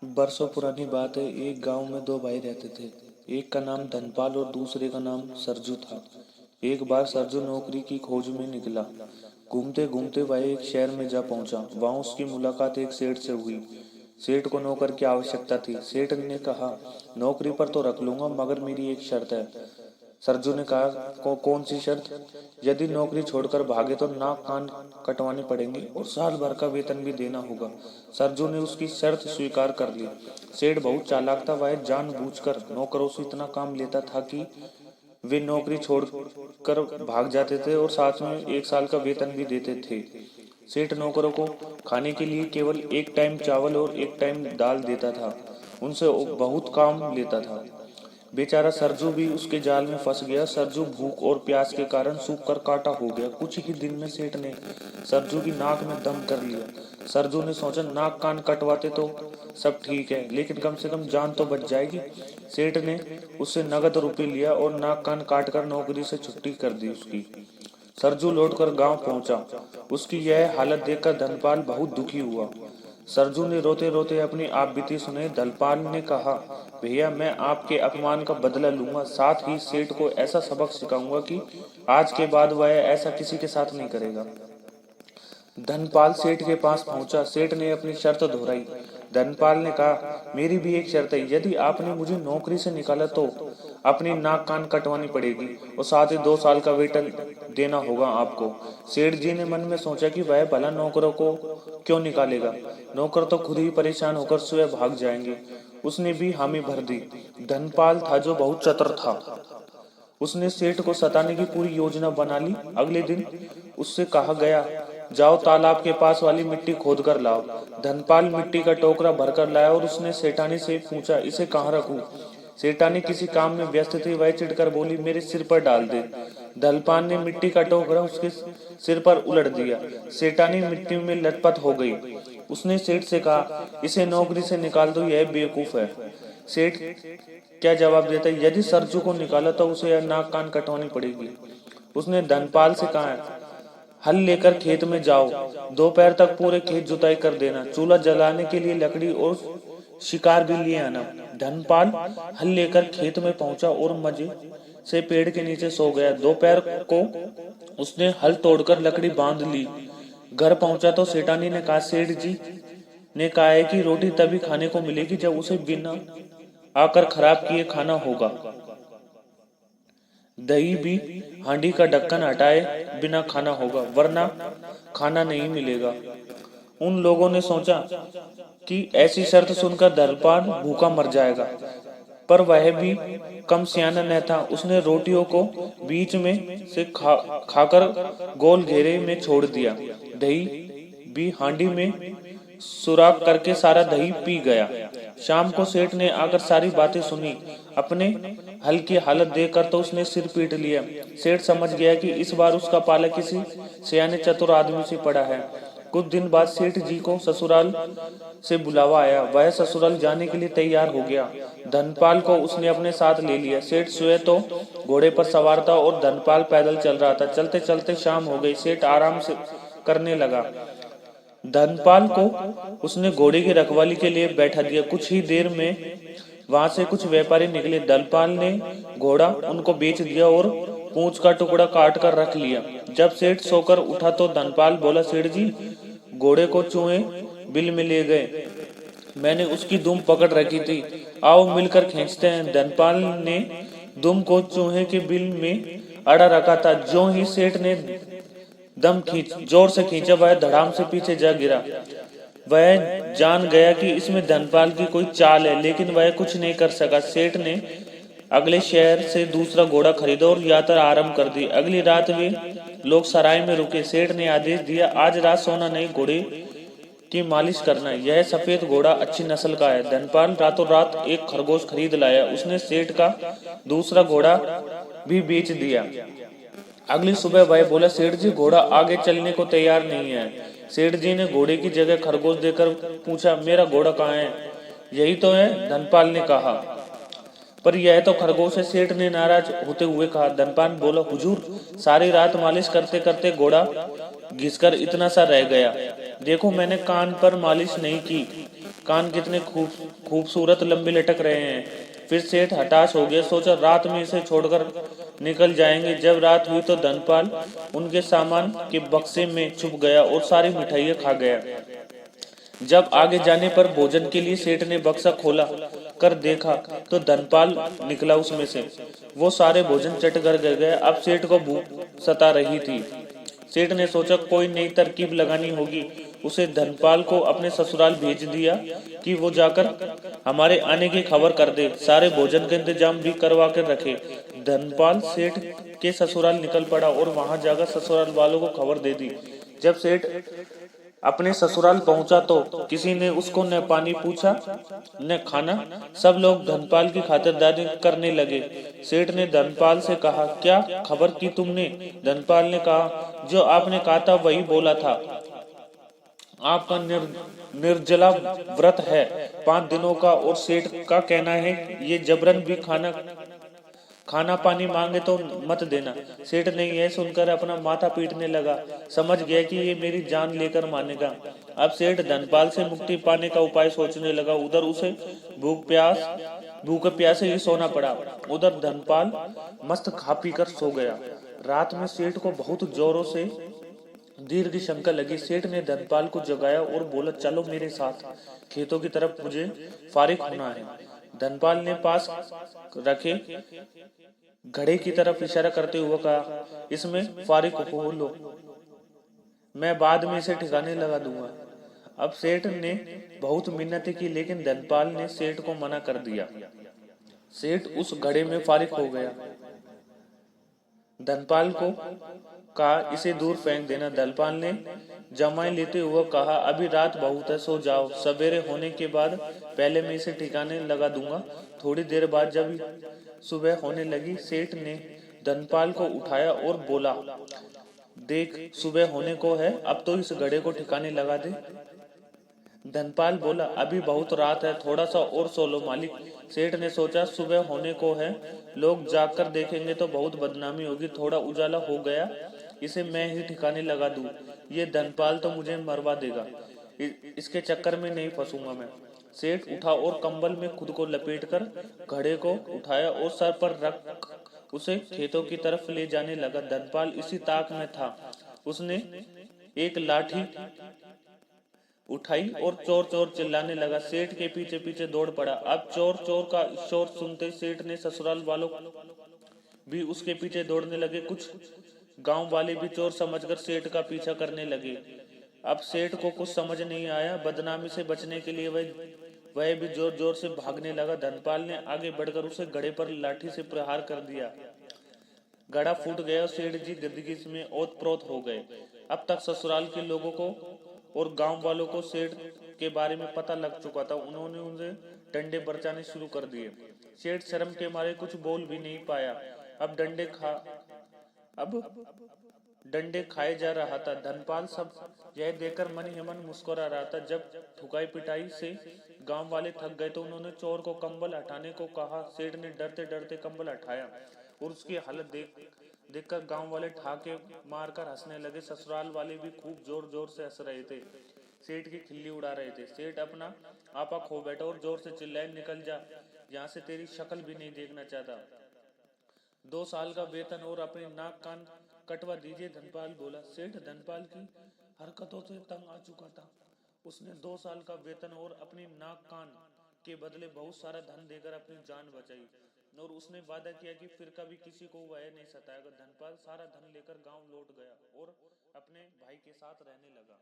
बरसों पुरानी बात है। एक गांव में दो भाई रहते थे। एक का नाम धनपाल और दूसरे का नाम सरजू था। एक बार सरजू नौकरी की खोज में निकला। घूमते घूमते वह एक शहर में जा पहुंचा। वहां उसकी मुलाकात एक सेठ से हुई। सेठ को नौकर की आवश्यकता थी। सेठ ने कहा, नौकरी पर तो रख लूंगा, मगर मेरी एक शर्त है। सरजू ने कहा, कौन सी शर्त? यदि नौकरी छोड़कर भागे तो नाक कान कटवाने पड़ेंगे और साल भर का वेतन भी देना होगा। सरजू ने उसकी शर्त स्वीकार कर ली। सेठ बहुत चालाक था। वह जानबूझकर नौकरों से इतना काम लेता था कि वे नौकरी छोड़कर भाग जाते थे और साथ में एक साल का वेतन भी देते थे। सेठ नौकरों को खाने के लिए केवल एक टाइम चावल और एक टाइम दाल देता था। उनसे बहुत काम लेता था। बेचारा सरजू भी उसके जाल में फंस गया। सरजू भूख और प्यास के कारण सूख कर काटा हो गया। कुछ ही दिन में सेठ ने सरजू की नाक में दम कर लिया। सरजू ने सोचा, नाक कान कटवाते तो सब ठीक है, लेकिन कम से कम जान तो बच जाएगी। सेठ ने उससे नगद रुपए लिया और नाक कान काट कर नौकरी से छुट्टी कर दी उसकी। सरजू लौटकर गांव पहुंचा। उसकी यह हालत देखकर धनपाल बहुत दुखी हुआ। सरजू ने रोते रोते अपनी आपबीती सुनाई। धनपाल ने कहा, भैया, मैं आपके अपमान का बदला लूंगा, साथ ही सेठ को ऐसा सबक सिखाऊंगा कि आज के बाद वह ऐसा किसी के साथ नहीं करेगा। धनपाल सेठ के पास पहुंचा। सेठ ने अपनी शर्त दोहराई। धनपाल ने कहा, मेरी भी एक शर्त है। यदि आपने मुझे नौकरी से निकाला तो अपनी नाक कान कटवानी पड़ेगी और साथ ही 2 साल का वेतन देना होगा आपको। सेठ जी ने मन में सोचा कि वह भला नौकरों को क्यों निकालेगा। नौकर तो खुद ही परेशान होकर स्वयं भाग जाएंगे। उसने भी हामी भर दी। धनपाल था जो बहुत चतुर था। उसने सेठ को सताने की पूरी योजना बना ली। अगले दिन उससे कहा गया, जाओ तालाब के पास वाली मिट्टी खोद कर लाओ। धनपाल मिट्टी का टोकरा भरकर लाया और उसने सेठानी से पूछा, इसे कहाँ रखूं? सेठानी किसी काम में व्यस्त थी। वह चिढ़कर बोली, मेरे सिर पर डाल दे। धनपाल ने मिट्टी का टोकरा उसके सिर पर उलट दिया। सेठानी मिट्टी में लटपट हो गई। उसने सेठ से कहा, इसे नौकरी से निकाल दो, यह बेवकूफ है। सेठ क्या जवाब देता है, यदि सरजू को निकाला तो उसे नाक कान कटवानी पड़ेगी। उसने धनपाल से कहा, हल लेकर खेत में जाओ, दोपहर तक पूरे खेत जुताई कर देना, चूल्हा जलाने के लिए लकड़ी और शिकार भी लिए आना। धनपाल हल लेकर खेत में पहुंचा और मजे से पेड़ के नीचे सो गया। दोपहर को उसने हल तोड़कर लकड़ी बांध ली। घर पहुंचा तो सेठानी ने कहा, सेठ जी ने कहा है कि रोटी तभी खाने को मिलेगी जब उसे बिना आकर खराब किए खाना होगा। दही भी हांडी का ढक्कन हटाए बिना खाना होगा, वरना खाना नहीं मिलेगा। उन लोगों ने सोचा कि ऐसी शर्त सुनकर धनपाल भूखा मर जाएगा, पर वह भी कम सियाना न था। उसने रोटियों को बीच में से खाकर गोल घेरे में छोड़ दिया। दही भी हांडी में सुराख करके सारा दही पी गया। शाम को सेठ ने आकर सारी बातें सुनी। अपने हल की हालत देखकर तो उसने सिर पीट लिया। सेठ समझ गया कि इस बार उसका पाला किसी सियाने चतुर आदमी से पड़ा है। कुछ दिन बाद सेठ जी को ससुराल से बुलावा आया। वह ससुराल जाने के लिए तैयार हो गया। धनपाल को उसने अपने साथ ले लिया। सेठ स्वयं तो घोड़े पर सवार था और धनपाल पैदल चल रहा था। चलते चलते शाम हो गई। सेठ आराम से करने लगा। धनपाल को उसने घोड़े की रखवाली के लिए बैठा दिया। कुछ ही देर में वहां से कुछ व्यापारी निकले। धनपाल ने घोड़ा उनको बेच दिया और पूंछ का टुकड़ा काट कर रख लिया। जब सेठ सोकर उठा तो धनपाल बोला, सेठ जी, घोड़े को चूहे बिल में ले गए। मैंने उसकी दुम पकड़ रखी थी, आओ मिलकर खींचते हैं। धनपाल ने दुम को चूहे के बिल में अड़ा रखा था। जो ही सेठ ने दम जोर से खींचा, वह धड़ाम से पीछे जा गिरा। वह जान गया कि इसमें धनपाल की कोई चाल है, लेकिन वह कुछ नहीं कर सका। सेठ ने अगले शहर से दूसरा घोड़ा खरीदा और यात्रा आरंभ कर दी। अगली रात वे लोग सराय में रुके। सेठ ने आदेश दिया, आज रात सोना नहीं, घोड़े की मालिश करना। यह सफेद घोड़ा अच्छी नस्ल का है। धनपाल रातों रात एक खरगोश खरीद लाया। उसने सेठ का दूसरा घोड़ा भी बेच दिया। अगली सुबह वह बोला, सेठ जी, घोड़ा आगे चलने को तैयार नहीं है। सेठ जी ने घोड़े की जगह खरगोश देकर पूछा, मेरा घोड़ा कहाँ है? यही तो है, धनपाल ने कहा। पर यह तो खरगोश है, सेठ ने नाराज होते हुए कहा। धनपाल बोला, हुजूर, सारी रात मालिश करते करते घोड़ा घिसकर इतना सा रह गया। देखो, मैंने कान पर मालिश नहीं की। कान कितने खूबसूरत लंबे लटक रहे हैं। फिर सेठ हताश हो गया, सोचा रात में इसे छोड़कर निकल जाएंगे। जब रात हुई तो धनपाल उनके सामान के बक्से में छुप गया और सारी मिठाइयाँ खा गया। जब आगे जाने पर भोजन के लिए सेठ ने बक्सा खोला कर देखा तो धनपाल निकला उसमें से। वो सारे भोजन चट कर गया। अब सेठ को भूख सता रही थी। सेठ ने सोचा कोई नई तरकीब लगानी होगी। उसे धनपाल को अपने ससुराल भेज दिया कि वो जाकर हमारे आने की खबर कर दे, सारे भोजन का इंतजाम भी करवा कर रखे। धनपाल सेठ के ससुराल निकल पड़ा और वहां जाकर ससुराल वालों को खबर दे दी। जब सेठ अपने ससुराल पहुंचा तो किसी ने उसको न पानी पूछा न खाना। सब लोग धनपाल की खातिरदारी करने लगे। सेठ ने धनपाल से कहा, क्या खबर की तुमने? धनपाल ने कहा, जो आपने कहा था वही बोला था। आपका निर्जला व्रत है 5 दिनों का और सेठ का कहना है ये जबरन भी खाना पानी मांगे तो मत देना। सेठ ने यह सुनकर अपना माथा पीटने लगा, समझ गया कि ये मेरी जान लेकर मानेगा। अब सेठ धनपाल से मुक्ति पाने का उपाय सोचने लगा। उधर उसे भूख प्यासे ही सोना पड़ा, उधर धनपाल मस्त खा पी कर सो गया। रात में सेठ को बहुत जोरों से दीर्घ शंका लगी। सेठ ने धनपाल को जगाया और बोला, चलो मेरे साथ खेतों की तरफ, मुझे फारिग होना है। धनपाल ने पास रखे घड़े की तरफ इशारा करते हुए कहा, इसमें फारिग हो लो, मैं बाद में इसे ठिकाने लगा दूंगा। अब सेठ ने बहुत मिन्नतें की लेकिन धनपाल ने सेठ को मना कर दिया। सेठ उस घड़े में फारिग हो गया। धनपाल को कहा, इसे दूर फेंक देना। धनपाल ने जमाई लेते हुए कहा, अभी रात बहुत है, सो जाओ, सवेरे होने के बाद पहले मैं इसे ठिकाने लगा दूंगा। थोड़ी देर बाद जब सुबह होने लगी, सेठ ने धनपाल को उठाया और बोला, देख सुबह होने को है, अब तो इस घड़े को ठिकाने लगा दे। धनपाल बोला, अभी बहुत रात है, थोड़ा सा और सो लो मालिक। सेठ ने सोचा सुबह होने को है, लोग जाकर देखेंगे तो बहुत बदनामी होगी, थोड़ा उजाला हो गया इसे मैं ही ठिकाने लगा दूं। ये धनपाल तो मुझे मरवा देगा, इसके चक्कर में नहीं फंसूंगा मैं। सेठ उठा और कंबल में खुद को लपेटकर घड़े को उठाया और सर पर रख उसे खेतों की तरफ ले जाने लगा। धनपाल इसी ताक में था। उसने एक लाठी उठाई और चोर चोर चिल्लाने लगा। सेठ के पीछे पीछे दौड़ पड़ा। अब चोर चोर का शोर सुनते सेठ ने ससुराल वालों भी उसके पीछे दौड़ने लगे। कुछ गांव वाले भी चोर समझकर सेठ का पीछा करने लगे। अब सेठ को कुछ समझ नहीं आया। बदनामी से बचने के लिए वह भी जोर जोर से भागने लगा। धनपाल ने आगे बढ़कर उसे घड़े पर लाठी से प्रहार कर दिया। घड़ा फूट गया और सेठ जी गदगी में ओत प्रोत हो गए। अब तक ससुराल के लोगों को और गांव वालों को सेठ के बारे में पता लग चुका था। उन्होंने उनसे डंडे बरसाने शुरू कर दिए। सेठ शर्म के मारे कुछ बोल भी नहीं पाया। अब डंडे खाए जा रहा था। धनपाल सब यह देखकर मन ही मन मुस्कुरा रहा था। जब ठुकाई पिटाई से गांव वाले थक गए तो उन्होंने चोर को कंबल हटाने को कहा। सेठ ने डरते डरते कंबल हटाया और उसकी हालत देखकर गांव वाले ठाके मारकर हंसने लगे। ससुराल वाले भी खूब जोर जोर से हंस रहे थे, सेठ की खिल्ली उड़ा रहे थे। सेठ अपना आपा खो बैठा और जोर से चिल्लाए, निकल जा यहाँ से, तेरी शक्ल भी नहीं देखना चाहता। 2 साल का वेतन और अपनी नाक कान कटवा दीजिए, धनपाल बोला। सेठ धनपाल की हरकतों से तंग आ चुका था। उसने 2 साल का वेतन और अपनी नाक कान के बदले बहुत सारा धन देकर अपनी जान बचाई और उसने वादा किया कि फिर कभी किसी को वह नहीं सताएगा। धनपाल सारा धन लेकर गांव लौट गया और अपने भाई के साथ रहने लगा।